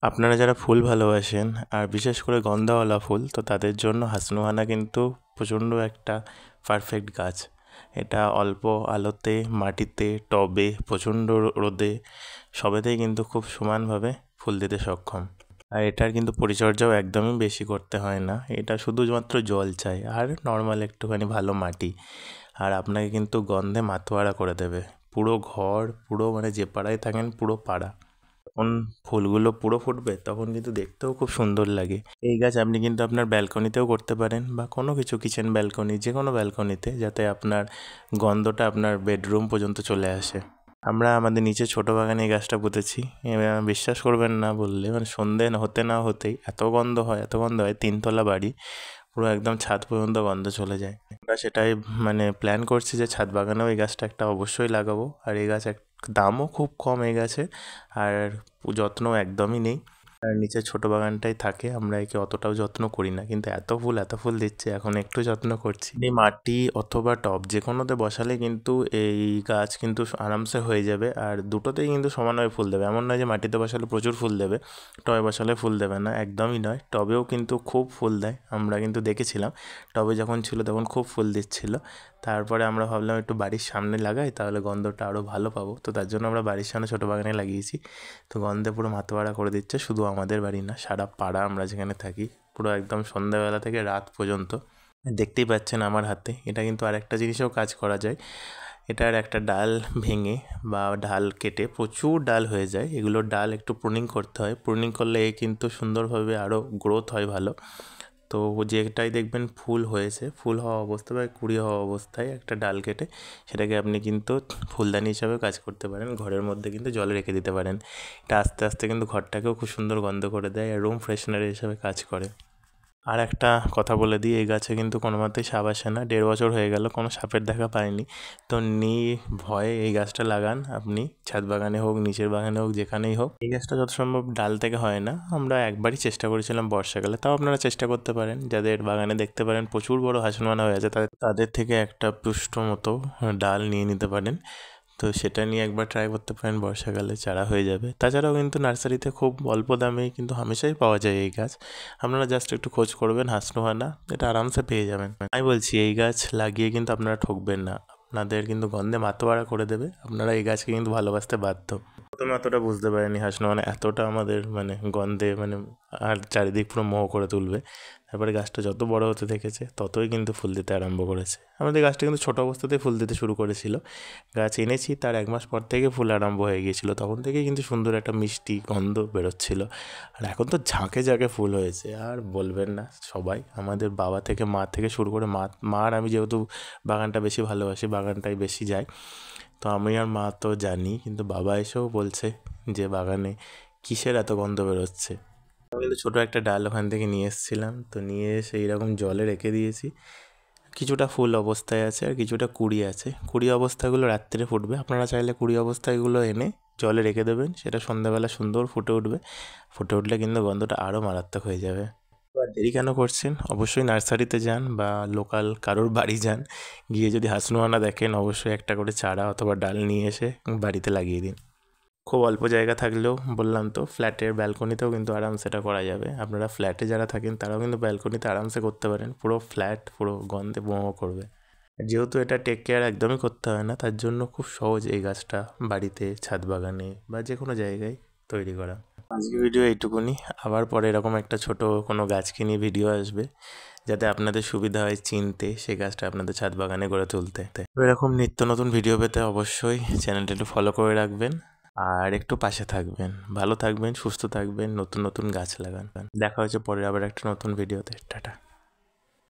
আপনারা যারা ফুল ভালোবাসেন আর বিশেষ করে গন্ধওয়ালা ফুল, তো তাদের জন্য হাসনুহানা কিন্তু প্রচণ্ড একটা পারফেক্ট গাছ। এটা অল্প আলোতে, মাটিতে, টবে, প্রচণ্ড রোদে সবেতেই কিন্তু খুব সমানভাবে ফুল দিতে সক্ষম। আর এটার কিন্তু পরিচর্যাও একদমই বেশি করতে হয় না। এটা শুধুমাত্র জল চাই আর নর্মাল একটুখানি ভালো মাটি, আর আপনাকে কিন্তু গন্ধে মাতোয়ারা করে দেবে পুরো ঘর, পুরো মানে যে পাড়ায় থাকেন পুরো পাড়া। যখন ফুলগুলো পুরো ফুটবে তখন কিন্তু দেখতেও খুব সুন্দর লাগে। এই গাছ আপনি কিন্তু আপনার ব্যালকনিতেও করতে পারেন, বা কোনো কিছু কিচেন ব্যালকনি, যে কোনো ব্যালকনিতে, যাতে আপনার গন্ধটা আপনার বেডরুম পর্যন্ত চলে আসে। আমরা আমাদের নিচে ছোটো বাগানে এই গাছটা পুঁতেছি। বিশ্বাস করবেন না বললে, মানে সন্ধে হতে না হতেই এত গন্ধ হয়, এত গন্ধ হয়। 3 তলা বাড়ি, পুরো একদম ছাদ পর্যন্ত গন্ধ চলে যায়। আমরা সেটাই মানে প্ল্যান করছি যে ছাদ বাগানেও এই গাছটা একটা অবশ্যই লাগাবো। আর এই গাছ দামও খুব কম এই গাছের, আর যত্ন একদমই নেই। আর নিচে ছোটো বাগানটাই থাকে, আমরা একে অতটাও যত্ন করি না, কিন্তু এত ফুল দিচ্ছে, এখন একটু যত্ন করছি। এই মাটি অথবা টব যে কোনোতে বসালে কিন্তু এই গাছ কিন্তু আরামসে হয়ে যাবে, আর দুটোতেই কিন্তু সমানভাবে ফুল দেবে। এমন নয় যে মাটিতে বসালে প্রচুর ফুল দেবে, টবে বসালে ফুল দেবে না, একদমই নয়। টবেও কিন্তু খুব ফুল দেয়, আমরা কিন্তু দেখেছিলাম। টবে যখন ছিল তখন খুব ফুল দিচ্ছিল। তারপরে আমরা ভাবলাম একটু বাড়ির সামনে লাগাই, তাহলে গন্ধটা আরও ভালো পাবো। তো তার জন্য আমরা বাড়ির সামনে ছোটো বাগানে লাগিয়েছি। তো গন্ধে পুরো মাতোয়ারা করে দিচ্ছে, শুধু আমাদের বাড়ি না, সারা পাড়া আমরা যেখানে থাকি, পুরো একদম সন্ধ্যাবেলা থেকে রাত পর্যন্ত। দেখতেই পাচ্ছেন আমার হাতে। এটা কিন্তু আরেকটা জিনিসেও কাজ করা যায়। এটার একটা ডাল ভেঙে বা ডাল কেটে, প্রচুর ডাল হয়ে যায়, এগুলোর ডাল একটু প্রুনিং করতে হয়। প্রুনিং করলে এ কিন্তু সুন্দরভাবে আরও গ্রোথ হয় ভালো। তো যেটাই দেখবেন ফুল হয়েছে, ফুল হওয়া অবস্থায় বা কুঁড়ি হওয়া অবস্থায় একটা ডাল কেটে সেটাকে আপনি কিন্তু ফুলদানি হিসাবে কাজ করতে পারেন। ঘরের মধ্যে কিন্তু জলে রেখে দিতে পারেন। এটা আস্তে আস্তে কিন্তু ঘরটাকেও খুব সুন্দর গন্ধ করে দেয়, আর রুম ফ্রেশনার হিসাবে কাজ করে। আর একটা কথা বলে দিই, এই গাছে কিন্তু কোনো মতেই সাপ আসে না। 1.5 বছর হয়ে গেল, কোনো সাপের দেখা পাইনি। তো ভয়ে এই গাছটা লাগান আপনি, ছাদ বাগানে হোক, নিচের বাগানে হোক, যেখানেই হোক। এই গাছটা যত সম্ভব ডাল থেকে হয় না। আমরা একবারই চেষ্টা করেছিলাম বর্ষাকালে, তাও আপনারা চেষ্টা করতে পারেন। যাদের বাগানে দেখতে পারেন প্রচুর বড় হাসনওয়ানা হয়ে আছে, তাদের থেকে একটা পুষ্ট মতো ডাল নিয়ে নিতে পারেন। তো সেটা নিয়ে একবার ট্রাই করতে পারেন, বর্ষাকালে চারা হয়ে যাবে। তাছাড়াও কিন্তু নার্সারিতে খুব অল্প দামেই কিন্তু হামেশাই পাওয়া যায় এই গাছ। আপনারা জাস্ট একটু খোঁজ করবেন হাসনুহানা, এটা আরামসে পেয়ে যাবেন। আমি বলছি এই গাছ লাগিয়ে কিন্তু আপনারা ঠকবেন না, আপনাদের কিন্তু গন্ধে মাতোয়ারা করে দেবে। আপনারা এই গাছকে কিন্তু ভালোবাসতে বাধ্য। প্রথমে এতটা বুঝতে পারিনি হাসনুহানা এতটা আমাদের মানে গন্ধে মানে আর চারিদিক পুরো মোহ করে তুলবে। তারপরে গাছটা যত বড় হতে থেকেছে ততই কিন্তু ফুল দিতে আরম্ভ করেছে। আমাদের গাছটা কিন্তু ছোটো অবস্থাতেই ফুল দিতে শুরু করেছিল। গাছ এনেছি তার 1 মাস পর থেকে ফুল আরম্ভ হয়ে গিয়েছিলো, তখন থেকেই কিন্তু সুন্দর একটা মিষ্টি গন্ধ বেরোচ্ছিলো। আর এখন তো ঝাঁকে ঝাঁকে ফুল হয়েছে, আর বলবেন না। সবাই আমাদের বাবা থেকে মা থেকে শুরু করে মা আর আমি যেহেতু বাগানটা বেশি ভালোবাসি, বাগানটাই বেশি যাই, তো আমি আর মা তো জানি, কিন্তু বাবা এসেও বলছে যে বাগানে কিসের এত গন্ধ বেরোচ্ছে। আমি কিন্তু ছোটো একটা ডাল ওখান থেকে নিয়ে এসেছিলাম, তো নিয়ে এসে এইরকম জলে রেখে দিয়েছি। কিছুটা ফুল অবস্থায় আছে আর কিছুটা কুঁড়ি আছে। কুঁড়ি অবস্থাগুলো রাত্রে ফুটবে। আপনারা চাইলে কুঁড়ি অবস্থাগুলো এনে জলে রেখে দেবেন, সেটা সন্ধ্যাবেলা সুন্দর ফুটে উঠবে। ফুটে উঠলে কিন্তু গন্ধটা আরও মারাত্মক হয়ে যাবে। এবার দেরি কেন করছেন? অবশ্যই নার্সারিতে যান বা লোকাল কারোর বাড়ি যান, গিয়ে যদি হাসনুহানা দেখেন অবশ্যই একটা করে চারা অথবা ডাল নিয়ে এসে বাড়িতে লাগিয়ে দিন। খুব অল্প জায়গা থাকলেও, বললাম তো, ফ্ল্যাটের ব্যালকনিতেও কিন্তু আরামসে এটা করা যাবে। আপনারা ফ্ল্যাটে যারা থাকেন তারাও কিন্তু ব্যালকনিতে আরামসে করতে পারেন। পুরো ফ্ল্যাট পুরো গন্ধে মোহ করবে। যেহেতু এটা টেক কেয়ার একদমই করতে হয় না, তার জন্য খুব সহজ এই গাছটা বাড়িতে, ছাদ বাগানে বা যে কোনো জায়গায় তৈরি করা। আজকে ভিডিও এইটুকুনি। আবার পরে এরকম একটা ছোট কোনো গাছকে নিয়ে ভিডিও আসবে, যাতে আপনাদের সুবিধা হয় চিনতে সেই গাছটা আপনাদের ছাদ বাগানে গড়ে তুলতে। এরকম নিত্য নতুন ভিডিও পেতে অবশ্যই চ্যানেলটা একটু ফলো করে রাখবেন, আর একটু পাশে থাকবেন। ভালো থাকবেন, সুস্থ থাকবেন, নতুন নতুন গাছ লাগান। দেখা হচ্ছে পরে আবার একটা নতুন ভিডিওতে। টাটা।